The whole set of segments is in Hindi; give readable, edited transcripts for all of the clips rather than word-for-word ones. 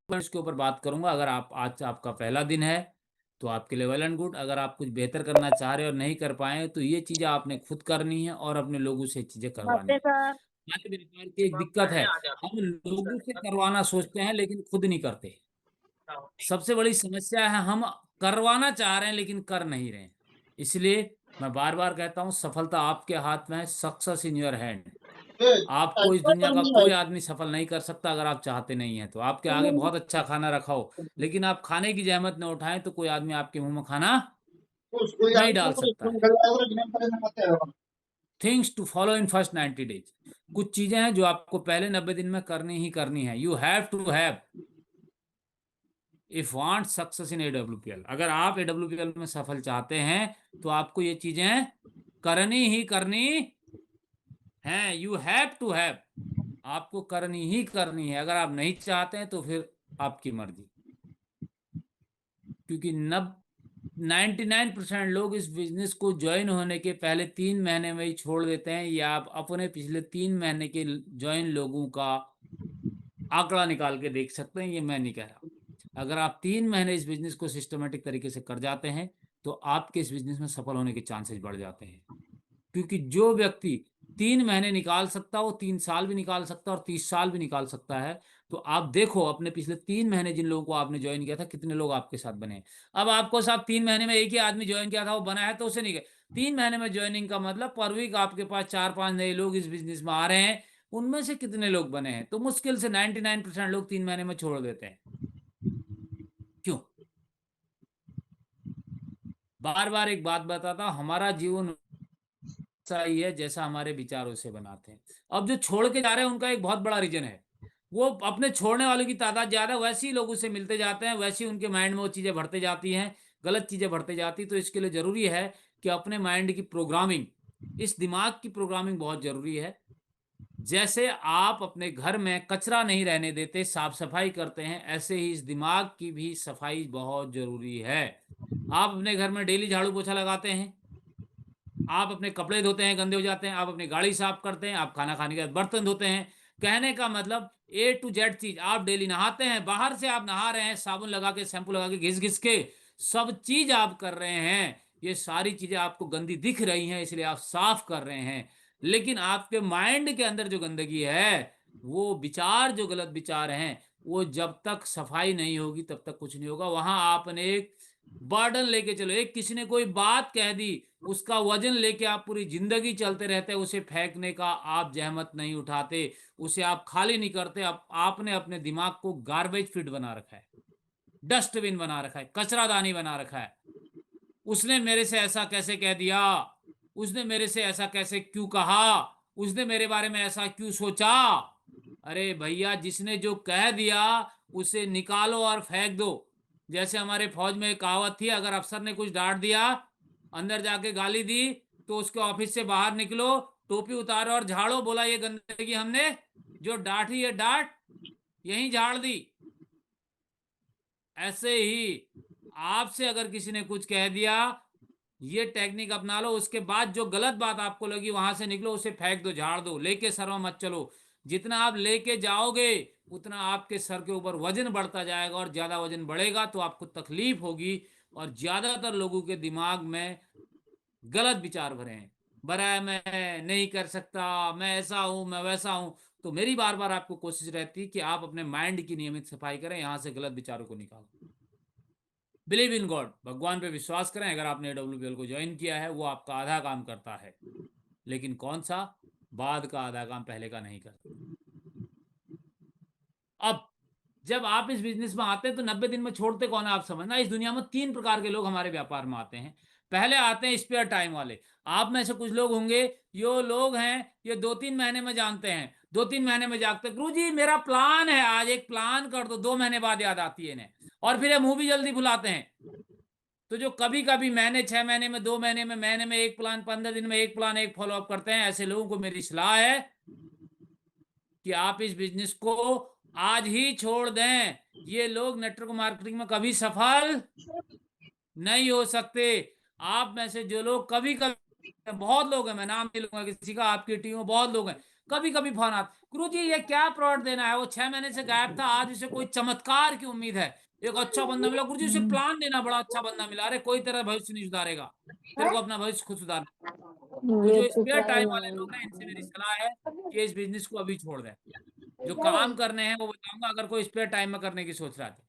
इसके ऊपर बात करूंगा। अगर आप आज आपका पहला दिन है तो आपके लिए वेल एंड गुड। अगर आप कुछ बेहतर करना चाह रहे हो और नहीं कर पाए तो ये चीजें आपने खुद करनी है और अपने लोगों से चीजें करवानी नमस्ते है। सर। हमारे व्यापार की एक दिक्कत है, हम लोगों से करवाना सोचते हैं लेकिन खुद नहीं करते। सबसे बड़ी समस्या है हम करवाना चाह रहे हैं लेकिन कर नहीं रहे हैं। इसलिए मैं बार बार कहता हूं, सफलता आपके हाथ में है, सक्सेस इन योर हैंड। आपको इस दुनिया का कोई आदमी सफल नहीं कर सकता अगर आप चाहते नहीं हैं तो। आपके आगे बहुत अच्छा खाना रखा हो लेकिन आप खाने की जहमत न उठाएं तो कोई आदमी आपके मुंह में खाना नहीं डाल सकता है। Things to follow in first 90 days. कुछ चीजें हैं जो आपको पहले 90 दिन में करनी ही करनी है। You have to have if want success in AWPL। अगर आप AWPL में सफल चाहते हैं तो आपको ये चीजें करनी ही करनी है। यू हैव टू हैव, आपको करनी ही करनी है। अगर आप नहीं चाहते हैं तो फिर आपकी मर्जी। क्योंकि 99% लोग इस बिजनेस को ज्वाइन होने के पहले 3 महीने में ही छोड़ देते हैं। या आप अपने पिछले 3 महीने के ज्वाइन लोगों का आंकड़ा निकाल के देख सकते हैं, ये मैं नहीं कह रहा। अगर आप 3 महीने इस बिजनेस को सिस्टमेटिक तरीके से कर जाते हैं तो आपके इस बिजनेस में सफल होने के चांसेस बढ़ जाते हैं। क्योंकि जो व्यक्ति 3 महीने निकाल सकता है वो 3 साल भी निकाल सकता है और 30 साल भी निकाल सकता है। तो आप देखो अपने पिछले 3 महीने जिन लोगों को आपने ज्वाइन किया था कितने लोग आपके साथ बने हैं। अब आपको साहब 3 महीने में एक ही आदमी ज्वाइन किया था वो बना है तो उसे नहीं गए। 3 महीने में ज्वाइनिंग का मतलब पर वीक आपके पास 4-5 नए लोग इस बिजनेस में आ रहे हैं। उनमें से कितने लोग बने हैं? तो मुश्किल से 99% लोग 3 महीने में छोड़ देते हैं। क्यों? बार बार एक बात बताता हूं, हमारा जीवन ऐसा ही है जैसा हमारे विचारों से बनाते हैं। अब जो छोड़ के जा रहे हैं उनका एक बहुत बड़ा रीजन है, वो अपने छोड़ने वालों की तादाद ज्यादा है, वैसे ही लोगों से मिलते जाते हैं, वैसे ही उनके माइंड में वो चीजें बढ़ते जाती हैं, गलत चीजें बढ़ते जाती। तो इसके लिए जरूरी है कि अपने माइंड की प्रोग्रामिंग, इस दिमाग की प्रोग्रामिंग बहुत जरूरी है। जैसे आप अपने घर में कचरा नहीं रहने देते, साफ सफाई करते हैं, ऐसे ही इस दिमाग की भी सफाई बहुत जरूरी है। आप अपने घर में डेली झाड़ू पोछा लगाते हैं, आप अपने कपड़े धोते हैं गंदे हो जाते हैं, आप अपनी गाड़ी साफ करते हैं, आप खाना खाने के बाद बर्तन धोते हैं। कहने का मतलब A to Z चीज आप डेली नहाते हैं, बाहर से आप नहा रहे हैं, साबुन लगा के शैम्पू लगा के घिस घिस के सब चीज आप कर रहे हैं। ये सारी चीजें आपको गंदी दिख रही हैं इसलिए आप साफ कर रहे हैं। लेकिन आपके माइंड के अंदर जो गंदगी है, वो विचार जो गलत विचार हैं, वो जब तक सफाई नहीं होगी तब तक कुछ नहीं होगा। वहां आपने एक बर्डन लेके चलो, एक किसी ने कोई बात कह दी, उसका वजन लेके आप पूरी जिंदगी चलते रहते हैं, उसे फेंकने का आप जहमत नहीं उठाते, उसे आप खाली नहीं करते। आपने अपने दिमाग को गार्बेज फिट बना रखा है, डस्टबिन बना रखा है, कचरादानी बना रखा है। उसने मेरे से ऐसा कैसे कह दिया, उसने मेरे से ऐसा कैसे क्यों कहा, उसने मेरे बारे में ऐसा क्यों सोचा। अरे भैया, जिसने जो कह दिया उसे निकालो और फेंक दो। जैसे हमारे फौज में एक कहावत थी, अगर अफसर ने कुछ डांट दिया, अंदर जाके गाली दी, तो उसके ऑफिस से बाहर निकलो, टोपी उतारो और झाड़ो, बोला ये गंदगी हमने जो डांटी है डांट यहीं झाड़ दी। ऐसे ही आपसे अगर किसी ने कुछ कह दिया, ये टेक्निक अपना लो, उसके बाद जो गलत बात आपको लगी वहां से निकलो, उसे फेंक दो, झाड़ दो, लेके सर में मत चलो। जितना आप लेके जाओगे उतना आपके सर के ऊपर वजन बढ़ता जाएगा, और ज्यादा वजन बढ़ेगा तो आपको तकलीफ होगी। और ज्यादातर लोगों के दिमाग में गलत विचार भरे हैं, भरा है मैं नहीं कर सकता, मैं ऐसा हूं, मैं वैसा हूं। तो मेरी बार बार आपको कोशिश रहती है कि आप अपने माइंड की नियमित सफाई करें, यहां से गलत विचारों को निकालो। बिलीव इन गॉड, भगवान पे विश्वास करें। अगर आपने AWPL को ज्वाइन किया है वो आपका आधा काम करता है, लेकिन कौन सा? बाद का आधा काम पहले का नहीं करता। अब जब आप इस बिजनेस में आते हैं तो 90 दिन में छोड़ते कौन है आप समझना। इस दुनिया में 3 प्रकार के लोग हमारे व्यापार में आते हैं। पहले आते हैं स्पेयर टाइम वाले। आप में से कुछ लोग होंगे, यो लोग हैं, ये 2-3 महीने में जानते हैं, 2-3 महीने में जागते, गुरु जी मेरा प्लान है, आज एक प्लान कर दो, 2 महीने बाद याद आती है इन्हें, और फिर ये मुंह भी जल्दी भुलाते हैं। तो जो कभी कभी महीने, 6 महीने में, 2 महीने में, महीने में एक प्लान, 15 दिन में एक प्लान, एक फॉलोअप करते हैं, ऐसे लोगों को मेरी सलाह है कि आप इस बिजनेस को आज ही छोड़ दें। ये लोग नेटवर्क मार्केटिंग में कभी सफल नहीं हो सकते। आप में से जो लोग कभी कभी, बहुत लोग हैं, मैं नाम नहीं लूंगा किसी का, आपकी टीम में बहुत लोग हैं, कभी कभी फोन आता, गुरुजी ये क्या प्रोडक्ट देना है, वो 6 महीने से गायब था, आज उसे कोई चमत्कार की उम्मीद है, एक अच्छा बंदा मिला, गुरुजी उसे प्लान देना, बड़ा अच्छा बंदा मिला, अरे कोई तेरा भविष्य नहीं सुधारेगा, तेरे को अपना भविष्य खुद सुधारना। तो ये जो तो स्पेयर टाइम वाले लोग हैं, इनसे मेरी सलाह है कि इस बिजनेस को अभी छोड़ दें। जो काम करने हैं वो बताऊंगा, अगर कोई स्पेयर टाइम में करने की सोच रहा है तो।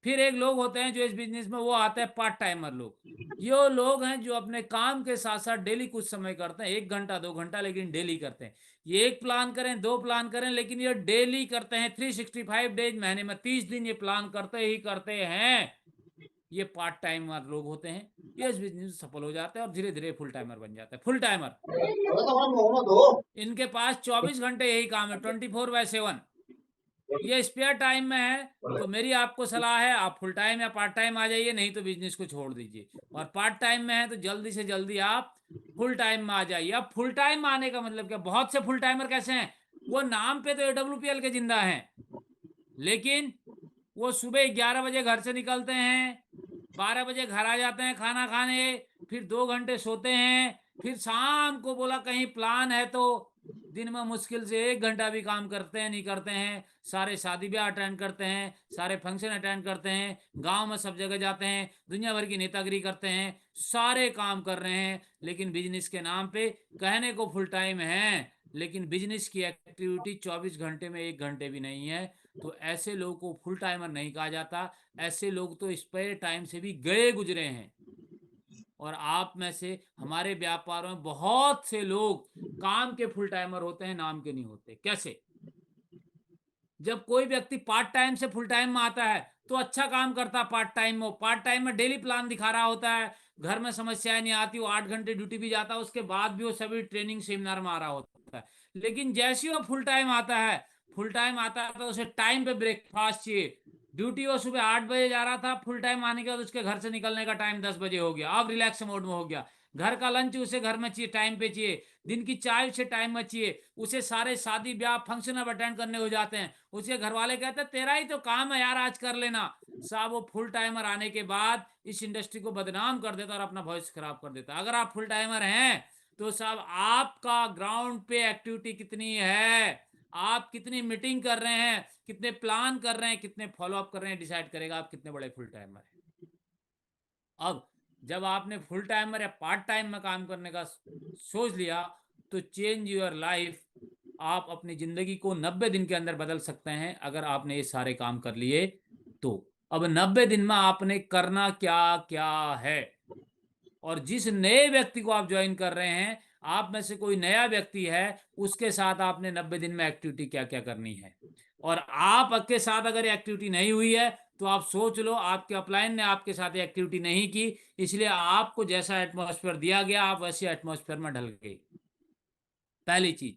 फिर एक लोग होते हैं जो इस बिजनेस में, वो आते हैं पार्ट टाइमर लोग। ये वो लोग हैं जो अपने काम के साथ साथ डेली कुछ समय करते हैं, 1 घंटा 2 घंटा, लेकिन डेली करते हैं। ये एक प्लान करें, दो प्लान करें, लेकिन ये डेली करते हैं, 365 डेज, महीने में 30 दिन ये प्लान करते ही करते हैं। ये पार्ट टाइमर लोग होते हैं, ये इस बिजनेस में सफल हो जाते हैं और धीरे धीरे फुल टाइमर बन जाते हैं। फुल टाइमर, इनके पास 24 घंटे यही काम है, 24/7। ये स्पेयर टाइम में है, तो मेरी आपको सलाह है, आप फुल टाइम या पार्ट टाइम आ जाइए, नहीं तो बिजनेस को छोड़ दीजिए। और पार्ट टाइम में है तो जल्दी से जल्दी आप फुल टाइम में आ जाइए। अब फुल टाइम आने का मतलब क्या, बहुत से फुल टाइमर कैसे हैं, वो नाम पे तो AWPL के जिंदा हैं, लेकिन वो सुबह 11 बजे घर से निकलते हैं, 12 बजे घर आ जाते हैं खाना खाने, फिर 2 घंटे सोते हैं, फिर शाम को बोला कहीं प्लान है तो दिन में मुश्किल से 1 घंटा भी काम करते हैं, नहीं करते हैं। सारे शादी ब्याह अटेंड करते हैं, सारे फंक्शन अटेंड करते हैं, गांव में सब जगह जाते हैं, दुनिया भर की नेतागिरी करते हैं, सारे काम कर रहे हैं, लेकिन बिजनेस के नाम पे कहने को फुल टाइम है, लेकिन बिजनेस की एक्टिविटी 24 घंटे में 1 घंटे भी नहीं है। तो ऐसे लोगों को फुल टाइमर नहीं कहा जाता, ऐसे लोग तो स्पेयर टाइम से भी गए गुजरे हैं। और आप में से हमारे व्यापारों में बहुत से लोग काम के फुल टाइमर होते हैं, नाम के नहीं होते। कैसे, जब कोई व्यक्ति पार्ट टाइम से फुल टाइम में आता है तो अच्छा काम करता है, पार्ट टाइम में डेली प्लान दिखा रहा होता है, घर में समस्याएं नहीं आती, वो 8 घंटे ड्यूटी भी जाता है, उसके बाद भी वो सभी ट्रेनिंग सेमिनार में आ रहा होता है। लेकिन जैसे ही वो फुल टाइम आता है तो उसे टाइम पे ब्रेकफास्ट चाहिए। ड्यूटी वो सुबह 8 बजे जा रहा था, फुल टाइम आने के बाद उसके घर से निकलने का टाइम 10 बजे हो गया, अब रिलैक्स मोड में हो गया। घर का लंच उसे घर में चाहिए, टाइम पे चाहिए, दिन की चाय उसे टाइम में चाहिए, उसे सारे शादी ब्याह फंक्शन अब अटेंड करने हो जाते हैं। उसके घर वाले कहते हैं तेरा ही तो काम है यार, आज कर लेना। साहब वो फुल टाइमर आने के बाद इस इंडस्ट्री को बदनाम कर देता और अपना भविष्य खराब कर देता। अगर आप फुल टाइमर हैं तो साहब आपका ग्राउंड पे एक्टिविटी कितनी है, आप कितनी मीटिंग कर रहे हैं, कितने प्लान कर रहे हैं, कितने फॉलो अप कर रहे हैं, डिसाइड करेगा आप कितने बड़े फुल टाइमर हैं। अब जब आपने फुल टाइमर या पार्ट टाइम में काम करने का सोच लिया तो चेंज योर लाइफ, आप अपनी जिंदगी को 90 दिन के अंदर बदल सकते हैं अगर आपने ये सारे काम कर लिए तो। अब 90 दिन में आपने करना क्या क्या है, और जिस नए व्यक्ति को आप ज्वाइन कर रहे हैं, आप में से कोई नया व्यक्ति है, उसके साथ आपने 90 दिन में एक्टिविटी क्या क्या करनी है। और आप के साथ अगर एक्टिविटी नहीं हुई है तो आप सोच लो आपके अपलाइन ने आपके साथ एक्टिविटी नहीं की, इसलिए आपको जैसा एटमॉस्फेयर दिया गया आप वैसे एटमॉस्फेयर में ढल गए। पहली चीज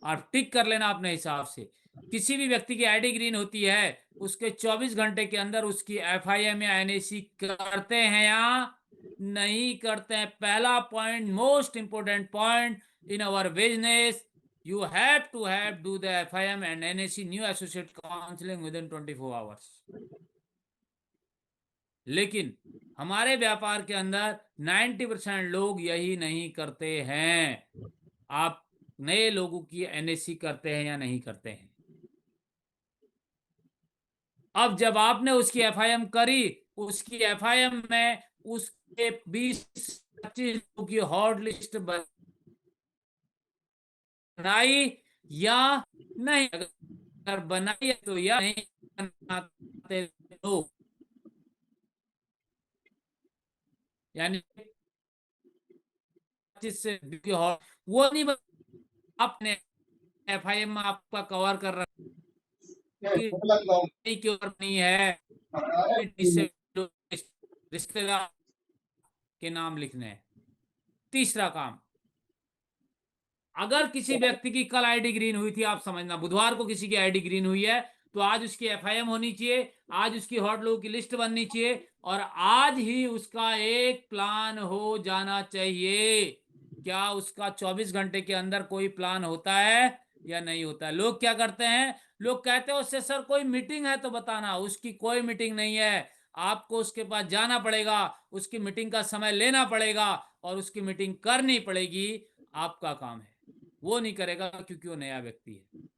आप टिक कर लेना अपने हिसाब से। किसी भी व्यक्ति की आईडी ग्रीन होती है, उसके 24 घंटे के अंदर उसकी FIM या NAC करते हैं या नहीं करते हैं। पहला point, most important point in our business, you have do the FIM and NAC new associate counselling with in 24 hours. लेकिन हमारे व्यापार के अंदर 90% लोग यही नहीं करते हैं। आप नए लोगों की NAC करते हैं या नहीं करते हैं। अब जब आपने उसकी FIM करी, उसकी FIM में उसके 20-25 लोगों की हॉट लिस्ट बनाई या नहीं, अगर बनाई है तो या नहीं बनाते तो, यानी 25 से की हॉट वो नहीं आपने FIM में आपका कवर कर रखा की ओर नहीं है, इससे रिश्तेदार के नाम लिखने हैं। तीसरा काम, अगर किसी व्यक्ति की कल आईडी ग्रीन हुई थी, आप समझना बुधवार को किसी की आईडी ग्रीन हुई है, तो आज उसकी FIM होनी चाहिए, आज उसकी हॉट लोगों की लिस्ट बननी चाहिए, और आज ही उसका एक प्लान हो जाना चाहिए। क्या उसका 24 घंटे के अंदर कोई प्लान होता है या नहीं होता है? लोग क्या करते हैं, लोग कहते हैं उससे सर कोई मीटिंग है तो बताना, उसकी कोई मीटिंग नहीं है। आपको उसके पास जाना पड़ेगा, उसकी मीटिंग का समय लेना पड़ेगा और उसकी मीटिंग करनी पड़ेगी। आपका काम है। वो नहीं करेगा क्योंकि वो नया व्यक्ति है।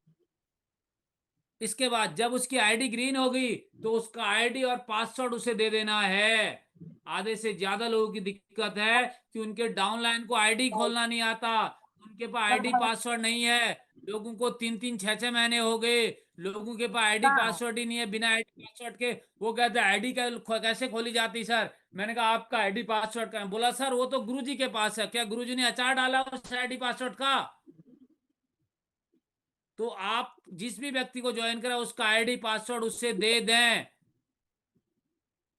इसके बाद जब उसकी आईडी ग्रीन होगी तो उसका आईडी और पासवर्ड उसे दे देना है। आधे से ज्यादा लोगों की दिक्कत है कि उनके डाउनलाइन को आईडी खोलना नहीं आता, उनके पास आईडी पासवर्ड नहीं है। लोगों को 3-3 6-6 महीने हो गए, लोगों के पास आईडी पासवर्ड ही नहीं है। बिना आईडी पासवर्ड के वो कहते हैं आईडी कैसे खोली जाती सर। मैंने कहा आपका आईडी पासवर्ड का है? बोला सर वो तो गुरुजी के पास है। क्या गुरुजी ने अचार डाला उस आईडी पासवर्ड का? तो आप जिस भी व्यक्ति को ज्वाइन करा उसका आईडी पासवर्ड उससे दे दें,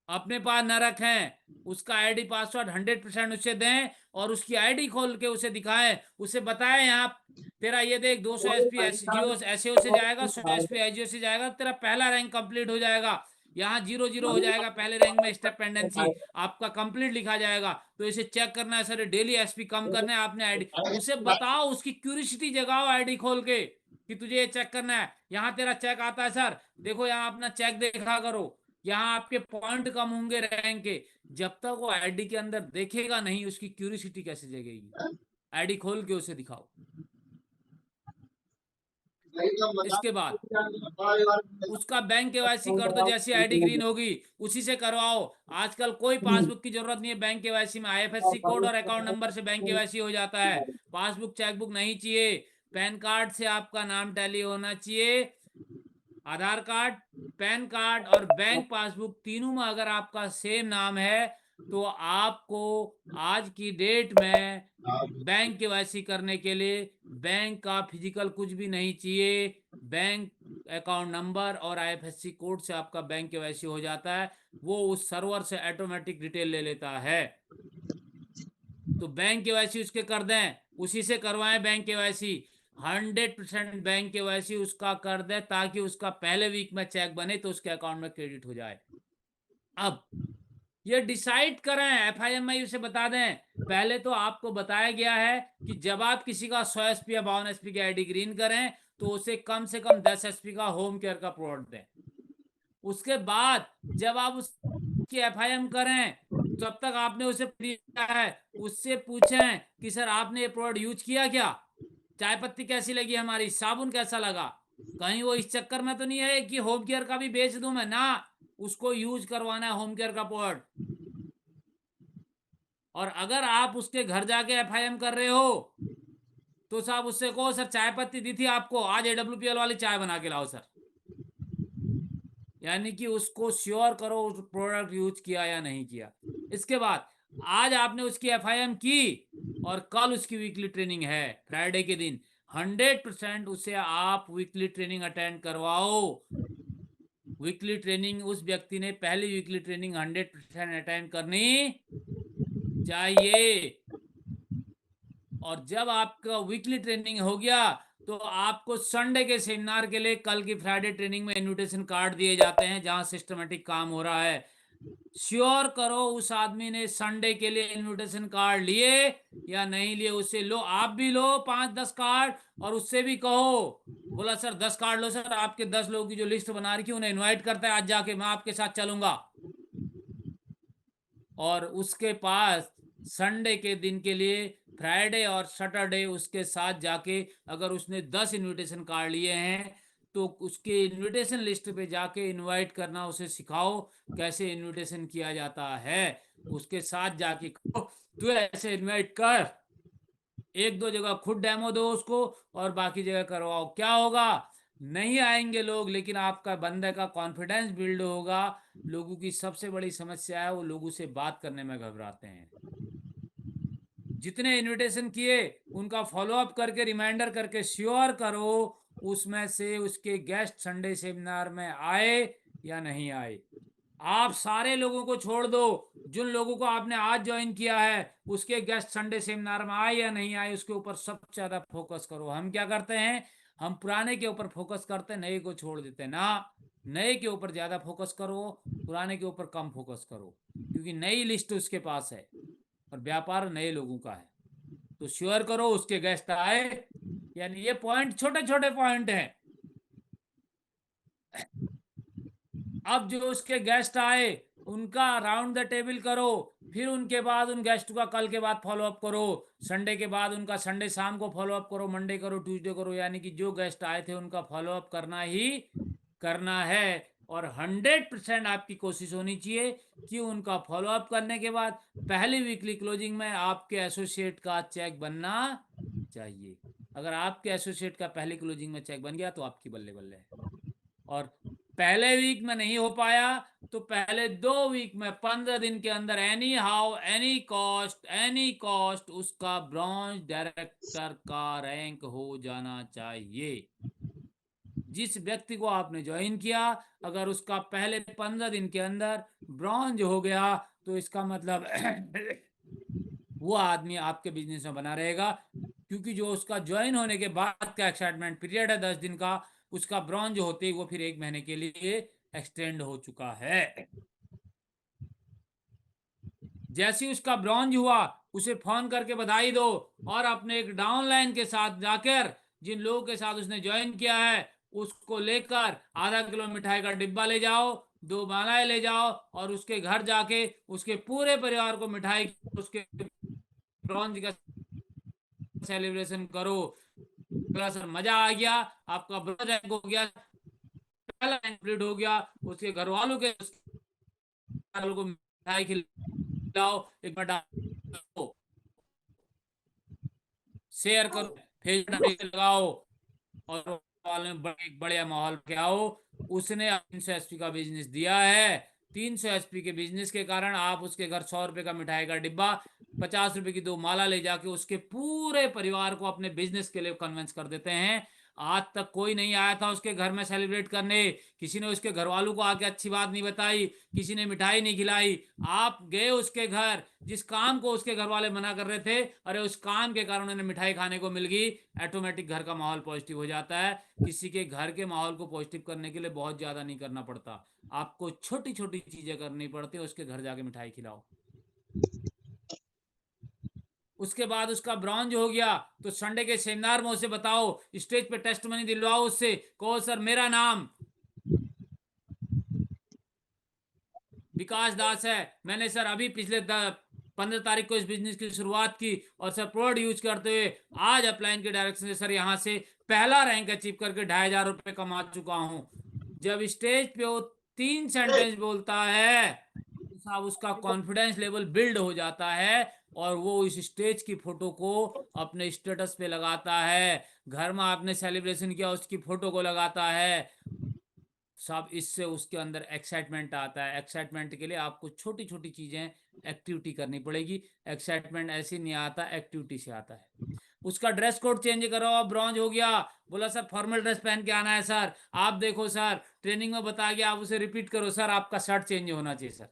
अपने पास न रखें। उसका आईडी पासवर्ड 100% उसे दें और उसकी आईडी खोल के उसे दिखाएं, उसे बताएं यहाँ तेरा ये देख 200 एसपी एसजीओ एसएओ से जाएगा, 100 एसपी आईजीओ से जाएगा, तेरा पहला रैंक कंप्लीट हो जाएगा। यहाँ 0-0 हो जाएगा पहले रैंक में, स्टेप पेंडेंसी आपका कंप्लीट लिखा जाएगा। तो इसे चेक करना है सर, डेली एसपी कम करना है आपने आईडी। उसे बताओ, उसकी क्यूरियोसिटी जगाओ आईडी खोल के कि तुझे ये चेक करना है। यहाँ तेरा चेक आता है सर, देखो यहाँ अपना चेक देखा करो, यहाँ आपके पॉइंट कम होंगे रैंक के। जब तक वो आईडी के अंदर देखेगा नहीं, उसकी क्यूरियोसिटी कैसे जगेगी? आईडी खोल के उसे दिखाओ। इसके बाद उसका बैंक केवाईसी कर दो, जैसी आईडी ग्रीन होगी उसी से करवाओ। आजकल कोई पासबुक की जरूरत नहीं है बैंक केवाईसी में, आईएफएससी कोड और अकाउंट नंबर से बैंक केवाईसी हो जाता है। पासबुक चेकबुक नहीं चाहिए। पैन कार्ड से आपका नाम टैली होना चाहिए। आधार कार्ड, पैन कार्ड और बैंक पासबुक तीनों में अगर आपका सेम नाम है तो आपको आज की डेट में बैंक केवाईसी करने के लिए बैंक का फिजिकल कुछ भी नहीं चाहिए। बैंक अकाउंट नंबर और आईएफएससी कोड से आपका बैंक केवाईसी हो जाता है। वो उस सर्वर से ऑटोमेटिक डिटेल ले लेता है। तो बैंक केवाईसी उसके कर दें, उसी से करवाएं बैंक केवाईसी। 100% बैंक केवाईसी उसका कर दे ताकि उसका पहले वीक में चेक बने तो उसके अकाउंट में क्रेडिट हो जाए। अब ये डिसाइड करें, एफआईएमआई उसे बता दें। पहले तो आपको बताया गया है कि जब आप किसी का 100 एसपी या 52 एसपी की आईडी ग्रीन करें तो उसे कम से कम 10 एसपी का होम केयर का प्रोडक्ट दें। उसके बाद जब आप उसकी एफआईएम करें तब तक आपने उसे दिया है, उससे पूछें कि सर आपने ये प्रोडक्ट यूज किया क्या, चाय पत्ती कैसी लगी हमारी, साबुन कैसा लगा। कहीं वो इस चक्कर में तो नहीं है कि होम केयर का भी बेच दूं मैं ना, उसको यूज करवाना है होम केयर का प्रोडक्ट। और अगर आप उसके घर जाके एफआईएम कर रहे हो तो साहब उससे कहो सर चाय पत्ती दी थी आपको, आज एडब्ल्यूपीएल वाली चाय बना के लाओ सर। यानी कि उसको श्योर करो उस प्रोडक्ट यूज किया या नहीं किया। इसके बाद आज आपने उसकी एफआईएम की और कल उसकी वीकली ट्रेनिंग है, फ्राइडे के दिन 100% उसे आप वीकली ट्रेनिंग अटेंड करवाओ। वीकली ट्रेनिंग उस व्यक्ति ने पहली वीकली ट्रेनिंग 100% अटेंड करनी चाहिए। और जब आपका वीकली ट्रेनिंग हो गया तो आपको संडे के सेमिनार के लिए कल की फ्राइडे ट्रेनिंग में इनविटेशन कार्ड दिए जाते हैं जहां सिस्टमेटिक काम हो रहा है। श्योर करो उस आदमी ने संडे के लिए इनविटेशन कार्ड लिए या नहीं लिए, उसे लो, आप भी लो 5-10 कार्ड और उससे भी कहो। बोला सर 10 कार्ड लो सर, आपके 10 लोगों की जो लिस्ट बना रखी उन्हें इनवाइट करता है आज जाके, मैं आपके साथ चलूंगा। और उसके पास संडे के दिन के लिए फ्राइडे और सैटरडे उसके साथ जाके अगर उसने 10 इनविटेशन कार्ड लिए हैं तो उसके इनविटेशन लिस्ट पे जाके इनवाइट करना उसे सिखाओ, कैसे इनविटेशन किया जाता है। उसके साथ जाके तू ऐसे इनवाइट कर, 1-2 जगह खुद डेमो दो उसको और बाकी जगह करवाओ। क्या होगा, नहीं आएंगे लोग लेकिन आपका बंदे का कॉन्फिडेंस बिल्ड होगा। लोगों की सबसे बड़ी समस्या है वो लोगों से बात करने में घबराते हैं। जितने इनविटेशन किए उनका फॉलो अप करके रिमाइंडर करके श्योर करो उसमें से उसके गेस्ट संडे सेमिनार में आए या नहीं आए। आप सारे लोगों को छोड़ दो, जिन लोगों को आपने आज ज्वाइन किया है उसके गेस्ट संडे सेमिनार में आए या नहीं आए उसके ऊपर सबसे ज्यादा फोकस करो। हम क्या करते हैं, हम पुराने के ऊपर फोकस करते हैं, नए को छोड़ देते हैं ना। नए के ऊपर ज्यादा फोकस करो, पुराने के ऊपर कम फोकस करो, क्योंकि नई लिस्ट उसके पास है और व्यापार नए लोगों का है। तो श्योर करो उसके गेस्ट आए, यानी ये पॉइंट छोटे छोटे पॉइंट हैं। अब जो उसके गेस्ट आए उनका राउंड द टेबल करो, फिर उनके बाद उन गेस्ट का कल के बाद फॉलो अप करो, संडे के बाद उनका संडे शाम को फॉलो अप करो, मंडे करो, ट्यूसडे करो, यानी कि जो गेस्ट आए थे उनका फॉलो अप करना ही करना है। और 100% आपकी कोशिश होनी चाहिए कि उनका फॉलो अप करने के बाद पहली वीकली क्लोजिंग में आपके एसोसिएट का चेक बनना चाहिए। अगर आपके एसोसिएट का पहली क्लोजिंग में चेक बन गया तो आपकी बल्ले बल्ले है। और पहले वीक में नहीं हो पाया तो पहले 2 वीक में 15 दिन के अंदर एनी हाउ एनी कॉस्ट उसका ब्रॉन्ज डायरेक्टर का रैंक हो जाना चाहिए। जिस व्यक्ति को आपने ज्वाइन किया अगर उसका पहले 15 दिन के अंदर ब्रॉन्ज हो गया तो इसका मतलब वो आदमी आपके बिजनेस में बना रहेगा, क्योंकि जो उसका ज्वाइन होने के बाद का एक्साइटमेंट पीरियड है 10 दिन का, उसका ब्रॉन्ज होते ही वो फिर 1 महीने के लिए एक्सटेंड हो चुका है। जैसे उसका ब्रॉन्ज हुआ उसे फोन करके बधाई दो और अपने एक डाउनलाइन के साथ जाकर जिन लोगों के साथ उसने ज्वाइन किया है उसको लेकर आधा किलो मिठाई का डिब्बा ले जाओ, 2 मालाएं ले जाओ और उसके घर जाके उसके पूरे परिवार को मिठाई उसके ब्रॉन्ज का सेलिब्रेशन करो। सर मजा आ गया, आपका ब्रॉन्ज रैंक हो गया, पहला रैंक कंप्लीट हो गया, उसके घर वालों को मिठाई खिलाओ, एक बार शेयर करो, फेसबुक लगाओ और एक बढ़िया माहौल के आओ। उसने 300 एसपी का बिजनेस दिया है, 300 एसपी के बिजनेस के कारण आप उसके घर 100 रुपए का मिठाई का डिब्बा, 50 रुपए की 2 माला ले जाके उसके पूरे परिवार को अपने बिजनेस के लिए कन्विंस कर देते हैं। आज तक कोई नहीं आया था उसके घर में सेलिब्रेट करने, किसी ने उसके घर वालों को आके अच्छी बात नहीं बताई, किसी ने मिठाई नहीं खिलाई। आप गए उसके घर, जिस काम को उसके घर वाले मना कर रहे थे, अरे उस काम के कारण उन्हें मिठाई खाने को मिल गई, ऑटोमेटिक घर का माहौल पॉजिटिव हो जाता है। किसी के घर के माहौल को पॉजिटिव करने के लिए बहुत ज्यादा नहीं करना पड़ता, आपको छोटी छोटी चीजें करनी पड़ती है। उसके घर जाके मिठाई खिलाओ। उसके बाद उसका ब्रॉन्ज हो गया तो संडे के सेमिनार में उसे बताओ, स्टेज पे टेस्ट मनी दिलवाओ उससे, कहो सर मेरा नाम विकास दास है, मैंने सर अभी पिछले 15 तारीख को इस बिजनेस की शुरुआत की और सर प्रोडक्ट यूज करते हुए आज अपलाइन के डायरेक्शन से सर यहाँ से पहला रैंक अचीव करके 2,500 रुपए कमा चुका हूं। जब स्टेज पे वो 3 सेंटेंस बोलता है तो साहब उसका कॉन्फिडेंस लेवल बिल्ड हो जाता है और वो इस स्टेज की फोटो को अपने स्टेटस पे लगाता है, घर में आपने सेलिब्रेशन किया उसकी फोटो को लगाता है। सब इससे उसके अंदर एक्साइटमेंट आता है। एक्साइटमेंट के लिए आपको छोटी छोटी चीजें एक्टिविटी करनी पड़ेगी। एक्साइटमेंट ऐसे नहीं आता, एक्टिविटी से आता है। उसका ड्रेस कोड चेंज करो, ब्रॉन्ज हो गया, बोला सर फॉर्मल ड्रेस पहन के आना है सर, आप देखो सर ट्रेनिंग में बताया गया, आप उसे रिपीट करो सर, आपका शर्ट चेंज होना चाहिए सर।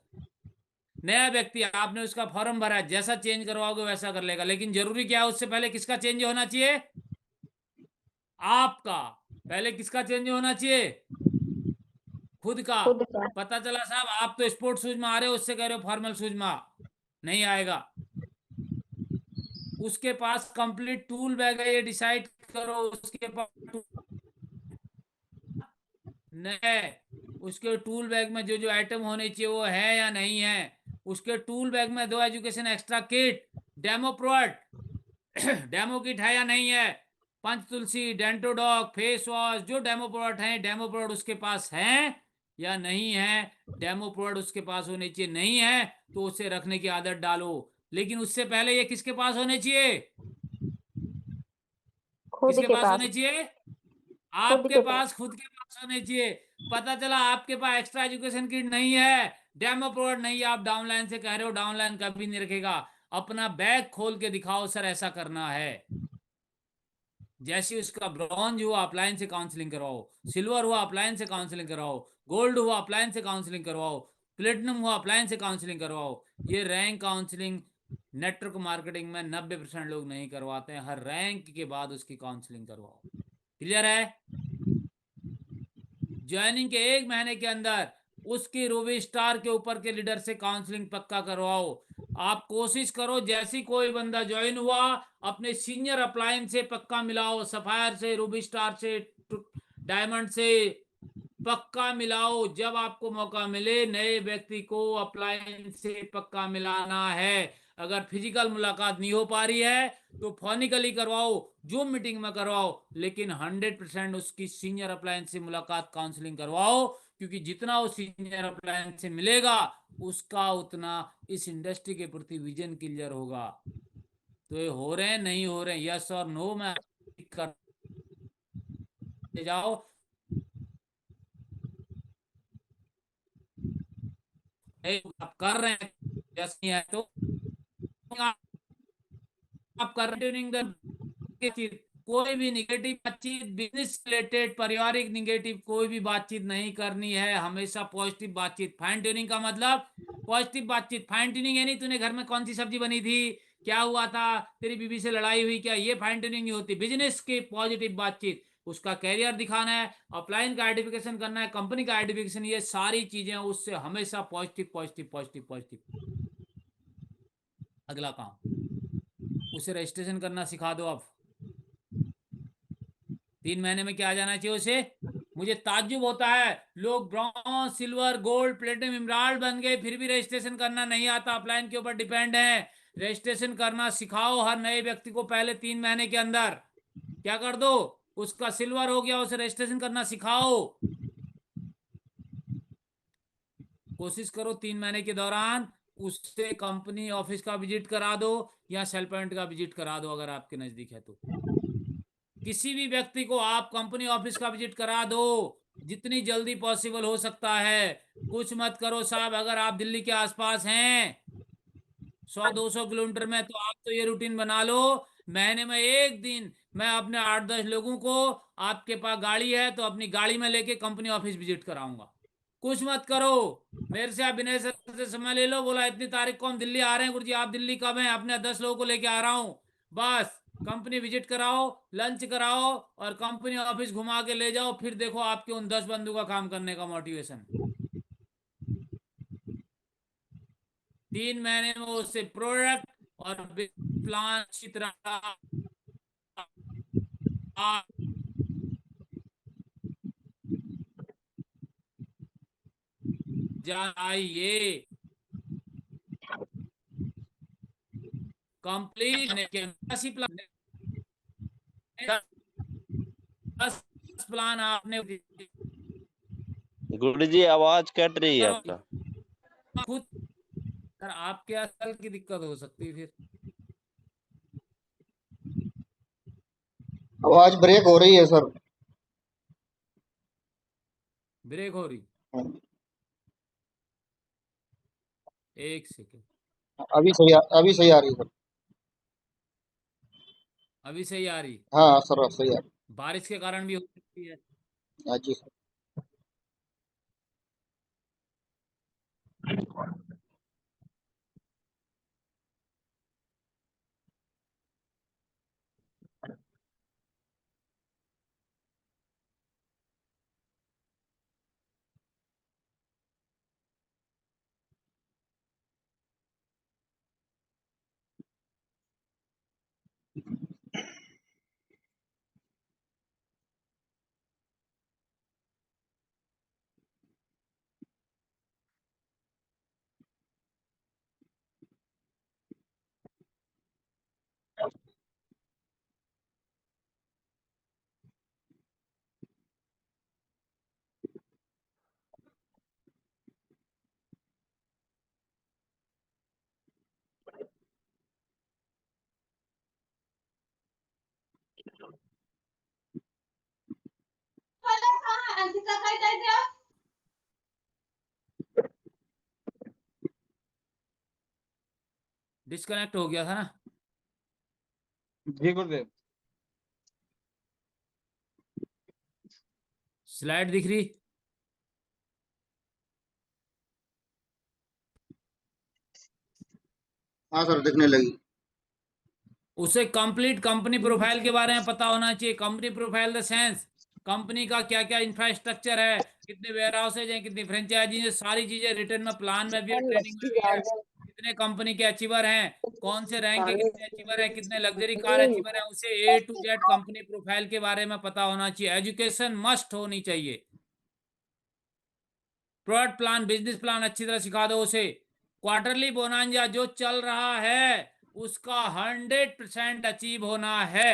नया व्यक्ति, आपने उसका फॉर्म भरा है, जैसा चेंज करवाओगे वैसा कर लेगा, लेकिन जरूरी क्या है उससे पहले किसका चेंज होना चाहिए? आपका। पहले किसका चेंज होना चाहिए? खुद का। खुद का। पता चला साहब आप तो स्पोर्ट्स शूज में आ रहे हो, उससे कह रहे हो फॉर्मल शूज में नहीं आएगा। उसके पास कंप्लीट टूल बैग है, ये डिसाइड करो उसके पास नहीं, उसके टूल बैग में जो जो आइटम होने चाहिए वो है या नहीं है। उसके टूल बैग में 2 education extra kit, demo product demo kit है या नहीं है, पंच तुलसी, डेंटोडॉग, फेस वॉश, जो डेमो प्रोडक्ट हैं, डेमो प्रोडक्ट उसके पास हैं या नहीं है। डेमो प्रोडक्ट उसके पास होने चाहिए, नहीं है तो उसे रखने की आदत डालो। लेकिन उससे पहले ये किसके पास होने चाहिए? खुद किसके के पास पास। होने चाहिए? खुद आपके के पास। पास, खुद के पास होने चाहिए। पता चला आपके पास एक्स्ट्रा एजुकेशन किट नहीं है, डेमो प्रोडक्ट नहीं है, आप डाउनलाइन से कह रहे हो, डाउनलाइन कभी नहीं रखेगा। अपना बैग खोल के दिखाओ सर ऐसा करना है। जैसे उसका ब्रॉन्ज हुआ अपलाइन से काउंसलिंग करवाओ, सिल्वर हुआ अपलाइन से काउंसलिंग करवाओ, गोल्ड हुआ अपलाइन से काउंसलिंग करवाओ, प्लेटिनम हुआ अपलाइन से काउंसलिंग करवाओ। ये रैंक काउंसलिंग नेटवर्क मार्केटिंग में 90% लोग नहीं करवाते हैं। हर रैंक के बाद उसकी काउंसलिंग करवाओ। क्लियर है? ज्वाइनिंग के 1 महीने के अंदर उसकी रूबी स्टार के ऊपर के लीडर से काउंसलिंग पक्का करवाओ। आप कोशिश करो जैसी कोई बंदा ज्वाइन हुआ अपने सीनियर अपलाइन से पक्का मिलाओ, सफायर से, रूबी स्टार से, डायमंड से, पक्का मिलाओ। जब आपको मौका मिले नए व्यक्ति को अप्लायंस से पक्का मिलाना है। अगर फिजिकल मुलाकात नहीं हो पा रही है तो फोनिकली करवाओ, जूम मीटिंग में करवाओ, लेकिन 100% उसकी सीनियर अप्लायंस से मुलाकात काउंसलिंग करवाओ, क्योंकि जितना वो सीनियर अप्लायंस से मिलेगा उसका उतना इस इंडस्ट्री के प्रति विजन क्लियर होगा। तो ये हो रहे हैं नहीं हो रहे हैं, यस और नो में करते जाओ। आप कर रहे हैं, यस नहीं है तो आप कर रहे। कोई भी निगेटिव बातचीत, बिजनेस रिलेटेड, पारिवारिक निगेटिव कोई भी बातचीत नहीं करनी है, हमेशा पॉजिटिव बातचीत। फाइन ट्यूनिंग का मतलब पॉजिटिव बातचीत। फाइन ट्यूनिंग है नहीं तूने घर में कौन सी सब्जी बनी थी, क्या हुआ था, तेरी बीवी से लड़ाई हुई क्या, ये फाइन ट्यूनिंग नहीं होती। बिजनेस की पॉजिटिव बातचीत, उसका कैरियर दिखाना है, अपलाइन का आइडेंटिफिकेशन करना है, कंपनी का आइडेंटिफिकेशन, ये सारी चीजें उससे हमेशा पॉजिटिव पॉजिटिव पॉजिटिव पॉजिटिव। अगला काम, उसे रजिस्ट्रेशन करना सिखा दो। अब 3 महीने में क्या आ जाना चाहिए उसे। मुझे ताज्जुब होता है, लोग bronze, silver, gold, platinum, emerald बन गए फिर भी रजिस्ट्रेशन करना नहीं आता, अपलाइन के ऊपर डिपेंड है। रजिस्ट्रेशन करना सिखाओ हर नए व्यक्ति को पहले 3 महीने के अंदर। क्या कर दो, उसका सिल्वर हो गया, उसे रजिस्ट्रेशन करना सिखाओ। कोशिश करो 3 महीने के दौरान उससे कंपनी ऑफिस का विजिट करा दो या सेल पॉइंट का विजिट करा दो, अगर आपके नजदीक है तो। किसी भी व्यक्ति को आप कंपनी ऑफिस का विजिट करा दो, जितनी जल्दी पॉसिबल हो सकता है। कुछ मत करो साहब, अगर आप दिल्ली के आसपास हैं 100-200 किलोमीटर में, तो आप तो ये रूटीन बना लो, महीने में एक दिन मैं अपने 8-10 लोगों को, आपके पास गाड़ी है तो अपनी गाड़ी में लेके कंपनी ऑफिस विजिट कराऊंगा। कुछ मत करो, मेरे से आप विनय सर से समय ले लो, बोला इतनी तारीख को हम दिल्ली आ रहे हैं गुरुजी, आप दिल्ली कब हैं, अपने 10 लोगों को लेके आ रहा हूँ। बस कंपनी विजिट कराओ, लंच कराओ और कंपनी ऑफिस घुमा के ले जाओ, फिर देखो आपके उन 10 बंदों का काम करने का मोटिवेशन। 3 महीने में उससे प्रोडक्ट और प्लान अच्छी तरह आ जाइए। कंप्लीट के 80 प्लान, 10 प्लान आपने गुरु जी आवाज कट रही है करो आपका। खुद। सर आपके असल की दिक्कत हो सकती है फिर, आवाज ब्रेक हो रही है सर। ब्रेक हो रही। एक सेकेंड, अभी सही आ रही है सर। अभी सही आ रही। हाँ सर सही आ रही बारिश के कारण भी हो सकती है। है। हाँ जी सर। डिस्कनेक्ट हो गया था ना। जी गुरुदेव। स्लाइड दिख रही। हाँ सर दिखने लगी। उसे कंप्लीट कंपनी प्रोफाइल के बारे में पता होना चाहिए। Company profile the sense, company का क्या क्या इंफ्रास्ट्रक्चर है, कितने वेयर हाउसेज हैं, कितनी फ्रेंचाइजी है, सारी चीजें रिटर्न में, प्लान में भी है, ट्रेनिंग में भी है। कितने कंपनी के अचीवर हैं, कौन से रैंक के कितने अचीवर हैं, कितने लग्जरी कार अचीवर हैं, उसे A to Z company profile के बारे में पता होना चाहिए। एजुकेशन मस्ट होनी चाहिए। प्रोडक्ट प्लान, बिजनेस प्लान अच्छी तरह सिखा दो उसे। क्वार्टरली बोनांजा जो चल रहा है उसका 100% अचीव होना है।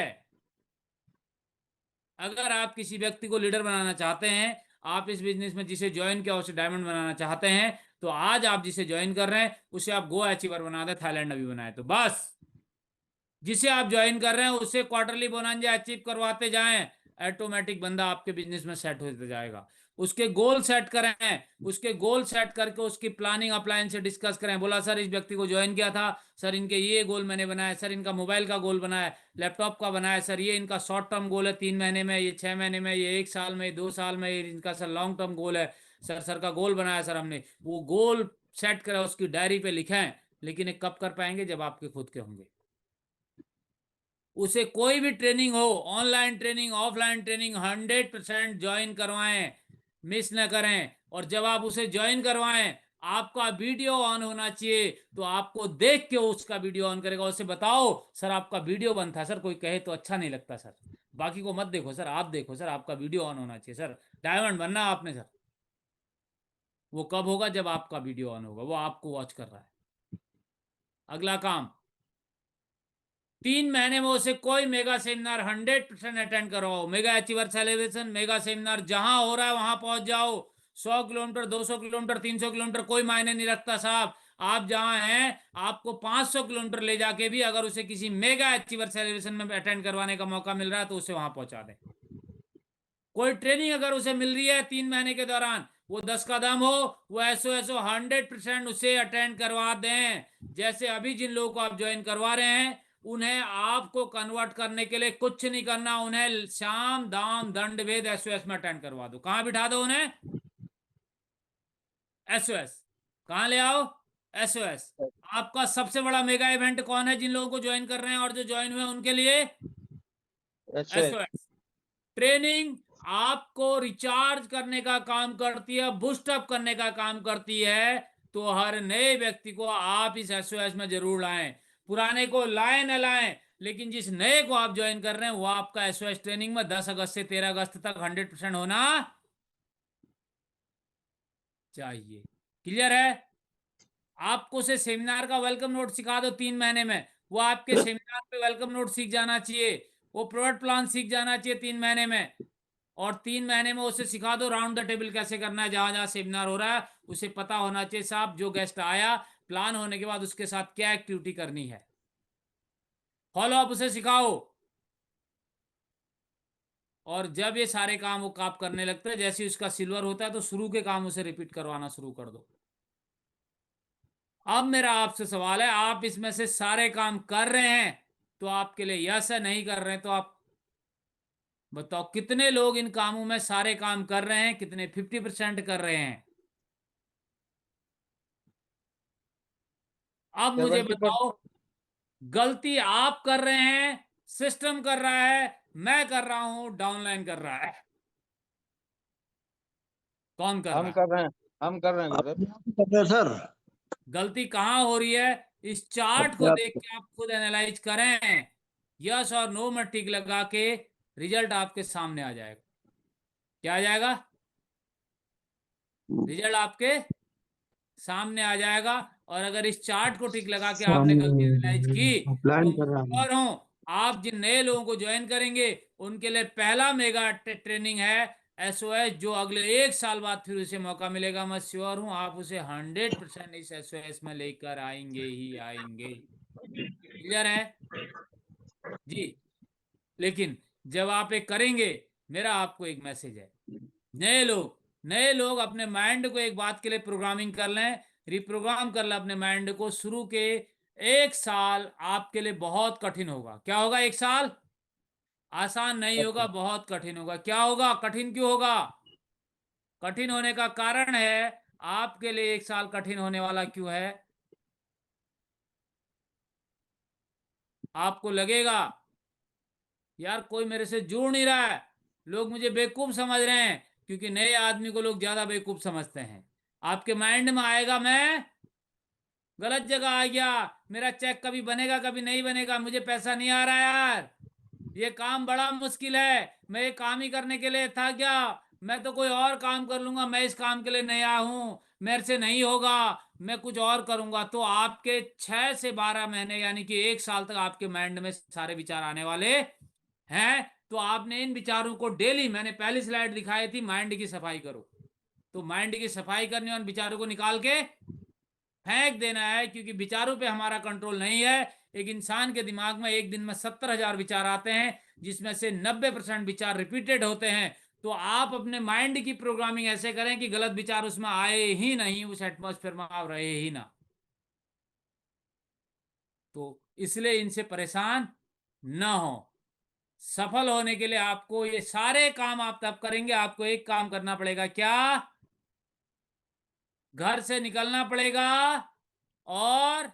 अगर आप किसी व्यक्ति को लीडर बनाना चाहते हैं, आप इस बिजनेस में जिसे ज्वाइन किया उसे डायमंड बनाना चाहते हैं, तो आज आप जिसे ज्वाइन कर रहे हैं उसे आप गो अचीवर बना दे, थाईलैंड अभी बनाए तो बस। जिसे आप ज्वाइन कर रहे हैं उससे क्वार्टरली बोनांजा अचीव करवाते जाएं, ऑटोमेटिक बंदा आपके बिजनेस में सेट होते जाएगा। उसके गोल सेट करें, उसके गोल सेट करके उसकी प्लानिंग अपलाइन से डिस्कस करें। बोला सर इस व्यक्ति को ज्वाइन किया था सर, इनके ये गोल मैंने बनाया सर, इनका मोबाइल का गोल बनाया, लैपटॉप का बनाया सर, ये इनका शॉर्ट टर्म गोल है 3 महीने में, ये 6 महीने में, ये 1 साल में, 2 साल में, ये इनका सर लॉन्ग टर्म गोल है सर। सर का गोल बनाया सर हमने, वो गोल सेट करा उसकी डायरी पे लिखें। लेकिन ये कब कर पाएंगे? जब आपके खुद के होंगे। उसे कोई भी ट्रेनिंग हो, online training, offline training, 100% join करवाएं, मिस न करें। और जब आप उसे ज्वाइन करवाएं, आपका वीडियो ऑन होना चाहिए, तो आपको देख के उसका वीडियो ऑन करेगा। उसे बताओ सर आपका वीडियो बंद था सर, कोई कहे तो अच्छा नहीं लगता सर, बाकी को मत देखो सर, आप देखो सर, आपका वीडियो ऑन होना चाहिए सर, डायमंड बनना आपने सर। वो कब होगा? जब आपका वीडियो ऑन होगा, वो आपको वॉच कर रहा है। अगला काम, 3 महीने में उसे कोई मेगा सेमिनार 100% अटेंड करवाओ। Mega achiever celebration, mega seminar जहां हो रहा है वहां पहुंच जाओ। 100 किलोमीटर, 200 किलोमीटर, 300 किलोमीटर, कोई मायने नहीं रखता साहब। आप जहां हैं, आपको 500 किलोमीटर ले जाके भी अगर उसे किसी मेगा अचीवर सेलिब्रेशन में अटेंड करवाने का मौका मिल रहा है तो उसे वहां पहुंचा दें। कोई ट्रेनिंग अगर उसे मिल रही है 3 महीने के दौरान, वो 10 का दम हो, वो SOSO 100% उसे अटेंड करवा दें। जैसे अभी जिन लोगों को आप ज्वाइन करवा रहे हैं, उन्हें आपको कन्वर्ट करने के लिए कुछ नहीं करना, उन्हें शाम दाम दंड भेद SOS में अटेंड करवा दो। कहां बिठा दो उन्हें? SOS। कहां ले आओ? SOS। आपका सबसे बड़ा मेगा इवेंट कौन है जिन लोगों को ज्वाइन कर रहे हैं और जो ज्वाइन हुए उनके लिए? SOS। ट्रेनिंग आपको रिचार्ज करने का काम करती है, बूस्ट अप करने का काम करती है। तो हर नए व्यक्ति को आप इस SOS में जरूर लाएं। पुराने को लाएं न लाएं, लेकिन जिस नए को आप ज्वाइन कर रहे हैं वो आपका SOS ट्रेनिंग में 10 अगस्त से 13 अगस्त तक 100% होना चाहिए। क्लियर है? आपको से सेमिनार का वेलकम नोट सिखा दो 3 महीने में, वो आपके सेमिनार पे वेलकम नोट सीख जाना चाहिए। वो प्रोडक्ट प्लान सीख जाना चाहिए 3 महीने में। और 3 महीने में उसे सिखा दो राउंड द टेबल कैसे करना है। जहां जहां सेमिनार हो रहा है उसे पता होना चाहिए साहब, जो गेस्ट आया प्लान होने के बाद उसके साथ क्या एक्टिविटी करनी है। फॉलो अप उसे सिखाओ। और जब ये सारे काम वो आप करने लगते हैं, जैसे ही उसका सिल्वर होता है तो शुरू के काम उसे रिपीट करवाना शुरू कर दो। अब मेरा आपसे सवाल है, आप इसमें से सारे काम कर रहे हैं तो आपके लिए यस है, नहीं कर रहे हैं तो आप बताओ कितने लोग इन कामों में सारे काम कर रहे हैं, कितने 50% कर रहे हैं। अब मुझे 70%। बताओ, गलती आप कर रहे हैं, सिस्टम कर रहा है, मैं कर रहा हूं, डाउनलाइन कर रहा है? कौन कर रहा हम है? कर रहे हैं, हम कर रहे हैं अपने गुरुदेव। आप ही कर रहे हैं सर। गलती कहां हो रही है? इस चार्ट अपने को आप देख के आप खुद एनालाइज करें। यस और नो में टिक लगा के रिजल्ट आपके सामने आ जाएगा। क्या आ जाएगा? रिजल्ट आपके सामने आ जाएगा। और अगर इस चार्ट को टिक लगा के आपने गलती एनालाइज की, तो प्लान मैं कर रहा हूँ। श्योर हूं आप जिन नए लोगों को ज्वाइन करेंगे उनके लिए पहला मेगा ट्रेनिंग है SOS, जो अगले 1 साल बाद फिर उसे मौका मिलेगा। मैं श्योर हूं आप उसे 100% इस SOS में लेकर आएंगे ही आएंगे। क्लियर है जी? लेकिन जब आप एक करेंगे, मेरा आपको एक मैसेज है, नए लोग अपने माइंड को एक बात के लिए प्रोग्रामिंग कर लें, रिप्रोग्राम कर लें अपने माइंड को। शुरू के 1 साल आपके लिए बहुत कठिन होगा। क्या होगा? 1 साल आसान नहीं होगा, बहुत कठिन होगा। क्या होगा? कठिन क्यों होगा? कठिन होने का कारण है, आपके लिए 1 साल कठिन होने वाला क्यों है? आपको लगेगा यार कोई मेरे से जुड़ नहीं रहा है, लोग मुझे बेवकूफ समझ रहे हैं, क्योंकि नए आदमी को लोग ज्यादा बेवकूफ समझते हैं। आपके माइंड में आएगा मैं गलत जगह आ गया, मेरा चेक कभी बनेगा कभी नहीं बनेगा, मुझे पैसा नहीं आ रहा यार, ये काम बड़ा मुश्किल है, मैं ये काम ही करने के लिए था क्या, मैं तो कोई और काम कर लूंगा, मैं इस काम के लिए नया हूं, मेरे से नहीं होगा, मैं कुछ और करूंगा, तो आपके 6 से 12 महीने यानी कि 1 साल तक आपके माइंड में सारे विचार आने वाले हैं। तो आपने इन विचारों को डेली, मैंने पहली स्लाइड दिखाई थी, माइंड की सफाई करो। तो माइंड की सफाई करनी और विचारों को निकाल के फेंक देना है, क्योंकि विचारों पे हमारा कंट्रोल नहीं है। एक इंसान के दिमाग में एक दिन में 70,000 विचार आते हैं, जिसमें से 90% विचार रिपीटेड होते हैं। तो आप अपने माइंड की प्रोग्रामिंग ऐसे करें कि गलत विचार उसमें आए ही नहीं, उस एटमॉस्फेयर में आप रहे ही ना। तो इसलिए इनसे परेशान ना हो। सफल होने के लिए आपको ये सारे काम आप तब करेंगे, आपको एक काम करना पड़ेगा, क्या? घर से निकलना पड़ेगा और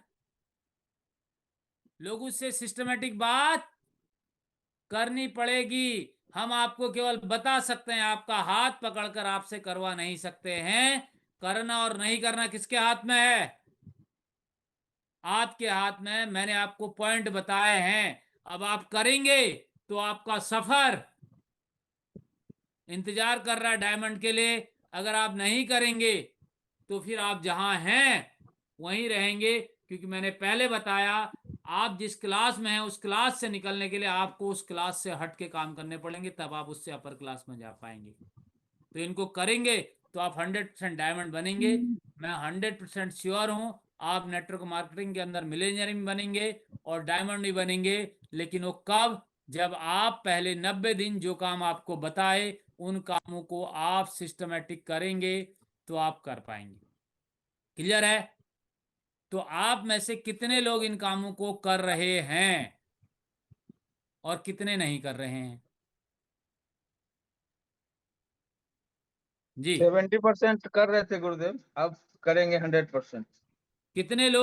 लोगों से सिस्टमेटिक बात करनी पड़ेगी। हम आपको केवल बता सकते हैं, आपका हाथ पकड़कर आपसे करवा नहीं सकते हैं। करना और नहीं करना किसके हाथ में है? आपके हाथ में। मैंने आपको पॉइंट बताए हैं, अब आप करेंगे तो आपका सफर इंतजार कर रहा है डायमंड के लिए। अगर आप नहीं करेंगे तो फिर आप जहां हैं वहीं रहेंगे, क्योंकि मैंने पहले बताया, आप जिस क्लास में हैं उस क्लास से निकलने के लिए आपको उस क्लास से हट के काम करने पड़ेंगे, तब आप उससे अपर क्लास में जा पाएंगे। तो इनको करेंगे तो आप 100% डायमंड बनेंगे। मैं 100% श्योर हूं, आप नेटवर्क मार्केटिंग के अंदर मिलेनियर भी बनेंगे और डायमंड भी बनेंगे। लेकिन वो कब? जब आप पहले 90 दिन जो काम आपको बताए उन कामों को आप सिस्टमेटिक करेंगे, तो आप कर पाएंगे। क्लियर है? तो आप में से कितने लोग इन कामों को कर रहे हैं और कितने नहीं कर रहे हैं? जी। 70% कर रहे थे गुरुदेव, अब करेंगे 100%। कितने लोग